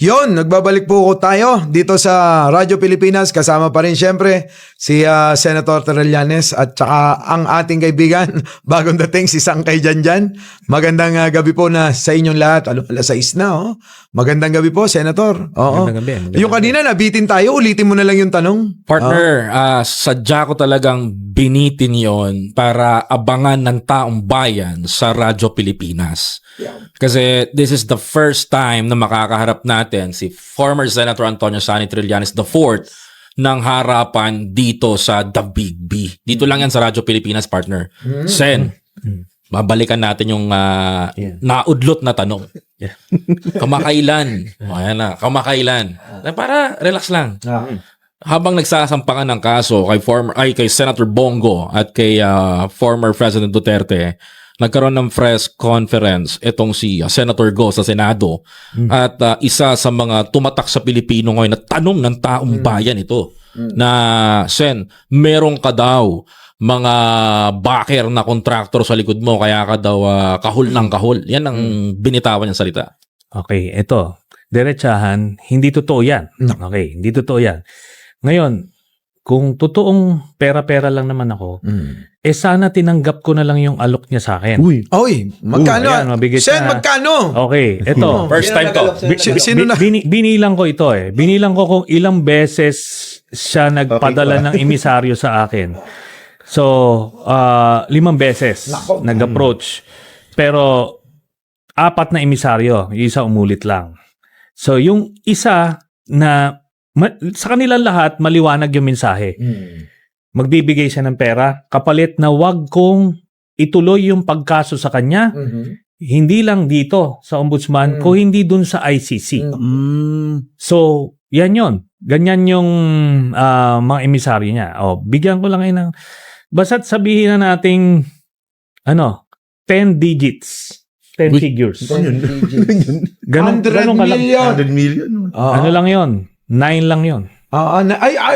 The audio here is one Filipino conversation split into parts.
Yon, nagbabalik po tayo dito sa Radyo Pilipinas. Kasama pa rin siyempre si Senator Trillanes at saka ang ating kaibigan, bagong dating si Sangkay Janjan. Magandang gabi po na sa inyong lahat. Alas 6 na, oh. Magandang gabi po, Senator. Oo. Magandang gabi. Yung kanina, nabitin tayo. Ulitin mo na lang yung tanong. Partner, sadya ko talagang binitin yon para abangan ng taong bayan sa Radyo Pilipinas. Kasi this is the first time na makakaharap natin si former Senator Antonio Sani Trillanes IV ng harapan dito sa The Big B. Dito lang yan sa Radyo Pilipinas, partner. Sen, mabalikan natin yung naudlot na tanong. Kamakailan? Ayan na, kamakailan. Para relax lang. Habang nagsasampangan ng kaso kay Senator Bongo at kay former President Duterte, nagkaroon ng press conference itong si Senator Go sa Senado at isa sa mga tumatak sa Pilipino ngayon na tanong ng taong bayan ito na, Sen, meron ka daw mga backer na kontraktor sa likod mo kaya ka daw kahul ng kahul. Yan ang binitawan niyang salita. Okay, ito. Diretsahan, hindi totoo yan. Okay, hindi totoo yan. Ngayon, kung totoong pera-pera lang naman ako, sana tinanggap ko na lang yung alok niya sa akin. Oy, magkano? Ayan, mabigat Sen, na. magkano? Okay, ito. First time to. Sino na? Binilang ko ito eh. Binilang ko kung ilang beses siya nagpadala ng emisaryo sa akin. So, 5 beses nag-approach. Pero, 4 na emisaryo. Yung isa umulit lang. So, yung isa na sa kanilang lahat, maliwanag yung mensahe. Magbibigay siya ng pera, kapalit na wag kong ituloy yung pagkaso sa kanya, hindi lang dito sa ombudsman, kung hindi dun sa ICC. So, yan yon. Ganyan yung mga emisaryo niya. Bigyan ko lang ng, basta't sabihin na nating, 10 digits. 10 figures. Ganun 100 million. 100 million. Ano lang yon? 9 lang yon.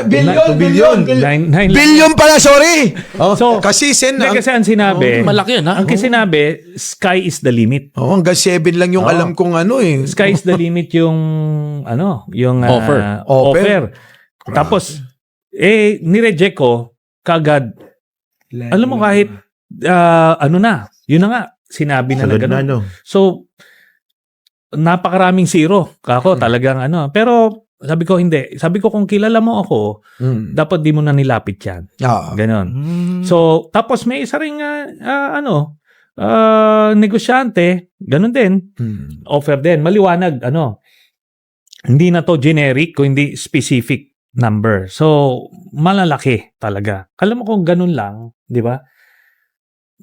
Billion. 9 Billion pala, sorry. So, Kasi Sen, kasi ang sinabi, Malaki yun, ha? ang sinabi, sky is the limit. hanggang 7 lang yung alam kong Sky is the limit yung yung offer. Tapos nireject ko kagad. Alam mo kahit yun na nga sinabi na Sagad na, gano'n. no? So napakaraming zero kako talagang pero sabi ko hindi. Sabi ko kung kilala mo ako, dapat di mo na nilapit yan. Ganon. So, tapos may isa ring negosyante, ganon din. Offer din, maliwanag, hindi na to generic, kung hindi specific number. So, malalaki talaga. Alam mo kung ganon lang, di ba?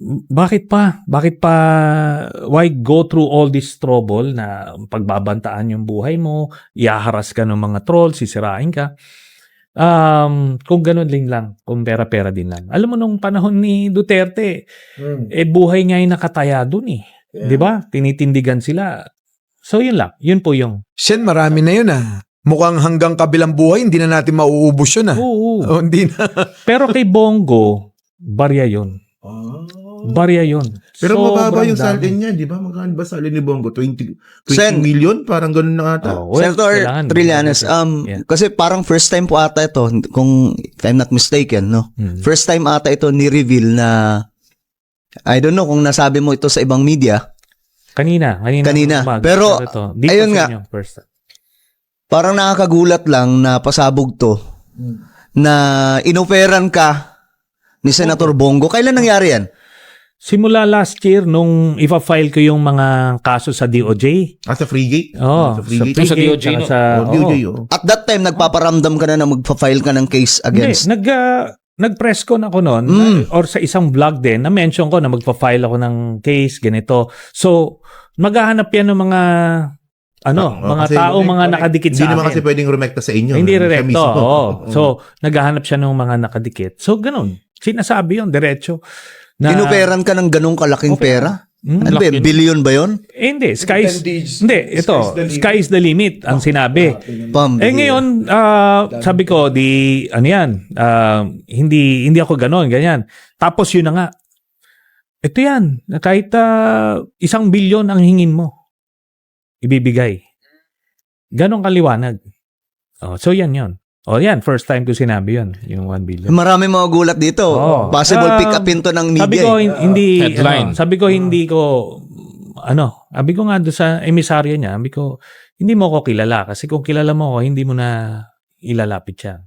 Bakit pa? Why go through all this trouble na pagbabantaan yung buhay mo, iaharas ka ng mga trolls, sisirain ka? Kung ganun lang, kung pera-pera din lang. Alam mo, nung panahon ni Duterte, buhay nga yung nakataya dun eh. Di ba? Tinitindigan sila. So, yun lang. Yun po yung... Sen, marami na yun Mukhang hanggang kabilang buhay, hindi na natin mauubos yun Oo. Hindi na. Pero kay Bongo, barya yun. Barya yun. Pero mababa yung Sobrang salin dami. niya, di ba? Magkano ba salin ni Bongo? 20 Sen. million? Parang ganun na ata. Well, Senator kailangan. Trillanes, Yeah. kasi parang first time po ata ito, kung if I'm not mistaken, no? First time ata ito ni-reveal na I don't know kung nasabi mo ito sa ibang media. Kanina. Kanina. Pero, dito ayun sa nga. inyo, first. Parang nakakagulat lang na pasabog to na inoferan ka ni Senator Bongo. Kailan nangyari yan? Simula last year, nung ipa-file ko yung mga kaso sa DOJ. Sa Freegate? Oo. Sa Freegate? Sa DOJ, tsaka no? sa, DOJ, oo. At that time, nagpaparamdam ka na magpa-file ka ng case Hindi, against... nag-press con ako noon or sa isang vlog din na mention ko na magpa-file ako ng case ganito. So, maghahanap yan ng mga mga kasi tao, mga nakadikit sa Hindi naman akin. kasi pwedeng rumekta sa inyo. Hindi Siya direkto. mismo. Oo. So, naghahanap siya ng mga nakadikit. So, ganun. Sinasabi yun, diretso. Na, Inoferan ka ng ganong kalaking pera? Ano ba, laki. billion ba yun? hindi, ito, Sky's the limit. sky's the limit ang sinabi. Ngayon, sabi ko, hindi ako ganon, ganyan. Tapos yun na nga. Ito yan, kahit 1 bilyon ang hingin mo, ibibigay. Ganon kaliwanag. So yan yun. Yan, first time ko sinabi yun, yung 1 billion. Marami mga gulat dito. Oo. Possible pick up into ng media. Sabi ko, hindi, Headline. sabi ko, hindi ko, sabi ko nga doon sa emisaryo niya, sabi ko, hindi mo ako kilala. Kasi kung kilala mo ako, hindi mo na ilalapit siya.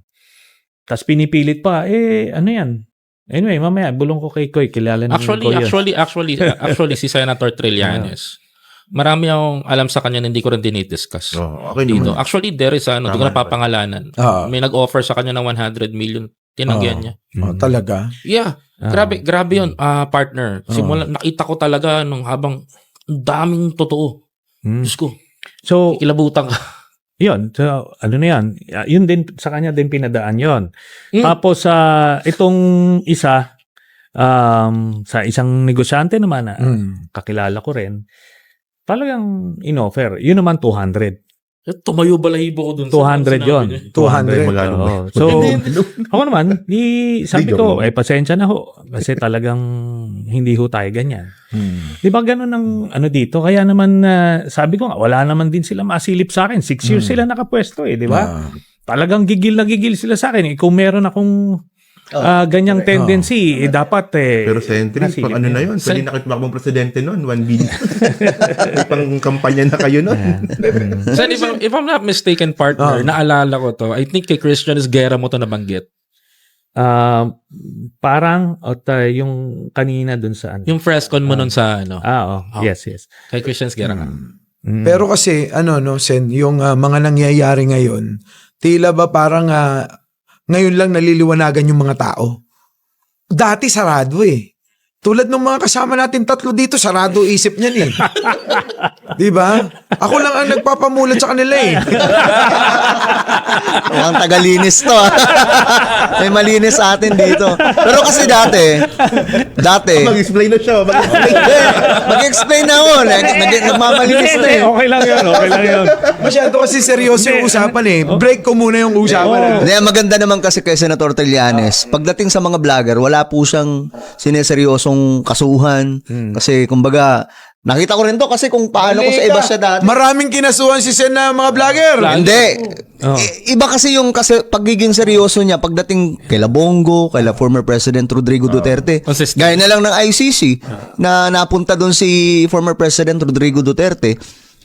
Tapos pinipilit pa, ano yan? Anyway, mamaya, bulong ko kay Koy, kilala naman ko yun. Actually, si Senator Trillanes, marami akong alam sa kanya na hindi ko rin dinidiscuss. Okay Dito. naman. Actually, there is hindi ko Tama na papangalanan. May nag-offer sa kanya ng 100 million. Tinanggihan niya. Talaga? Yeah. Grabe yun, partner. Simula, nakita ko talaga nung habang ang daming totoo. Diyos ko, So, kilabutan ka. yun. So, ano na yan? Yun din, sa kanya din pinadaan yun. Mm. Tapos, itong isa, sa isang negosyante naman na kakilala ko rin, talagang in-offer. Yun naman 200. Tumayo balahibo ko dun. 200 yun. 200. Magano ba? Oo. So, ako naman, sabi ko, pasensya na ho. Kasi talagang hindi ho tayo ganyan. Di ba ganun ang dito? Kaya naman, sabi ko nga, wala naman din sila masilip sa akin. 6 years sila nakapwesto di ba? Talagang gigil na gigil sila sa akin. Kung meron akong ganyang tendency, dapat Pero Sentry, pag ano na yun, pwede na kayo tumakbong presidente nun, 1 billion. May pang-kampanya na kayo nun. Sen, if I'm not mistaken, partner, naalala ko to, I think kay Christian Esguerra mo to nabanggit. Parang, yung kanina dun sa Yung frescon mo nun sa Yes. kay Christian Esguerra ka. Pero kasi, Sen, yung mga nangyayari ngayon, tila ba parang ngayon lang naliliwanagan yung mga tao. Dati sarado Tulad ng mga kasama natin 3 dito, sarado isip niyan Di ba? Ako lang ang nagpapamulat sa kanila Ang tagalinis to. May malinis sa atin dito. Pero kasi dati, Mag-explain na siya. mag-explain na ako. Nagmamalinis na Okay lang yun. Masyado kasi seryoso yung usapan Break ko muna yung usapan. Hindi, ang maganda naman kasi kay Senator Trillanes, pagdating sa mga vlogger, wala po siyang sineseryosong kasuhan. Kasi, kumbaga, nakita ko rin to kasi kung paano ko sa iba siya dati. Maraming kinasuhan si Sen na mga vlogger. Hindi. Iba kasi yung pagiging seryoso niya pagdating kay Bongo, kay former President Rodrigo Duterte. Consistent. Gaya na lang ng ICC na napunta doon si former President Rodrigo Duterte.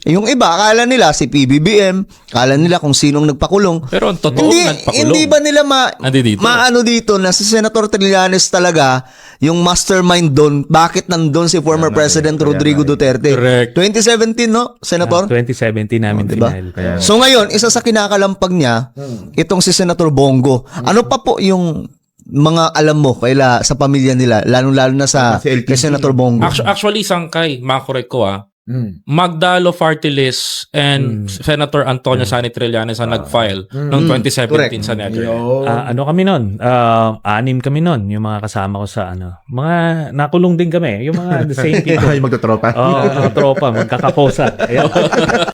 Yung iba, akala nila si PBBM, akala nila kung sinong nagpakulong. Pero ang totoo, nagpakulong. Hindi ba nila Dito. maano dito na si Senator Trillanes talaga yung mastermind doon, bakit nandun si former President Rodrigo Duterte? Correct. 2017, no, Senator? 2017 namin Diba? final. So ngayon, isa sa kinakalampag niya, itong si Senator Bongo. Ano pa po yung mga alam mo sa pamilya nila, lalo na sa Si LTC. kay Senator Bongo? Actually, Sangkay, makorek ko Magdalo Fartilis and Senator Antonio Sani Trillanes ang nag-file noong 2017 sa Network. Ano kami nun? 6 kami nun, yung mga kasama ko sa mga nakulong din kami, yung mga the same people. Yung magtatropa. Mga tropa, magkakaposa. Ayan.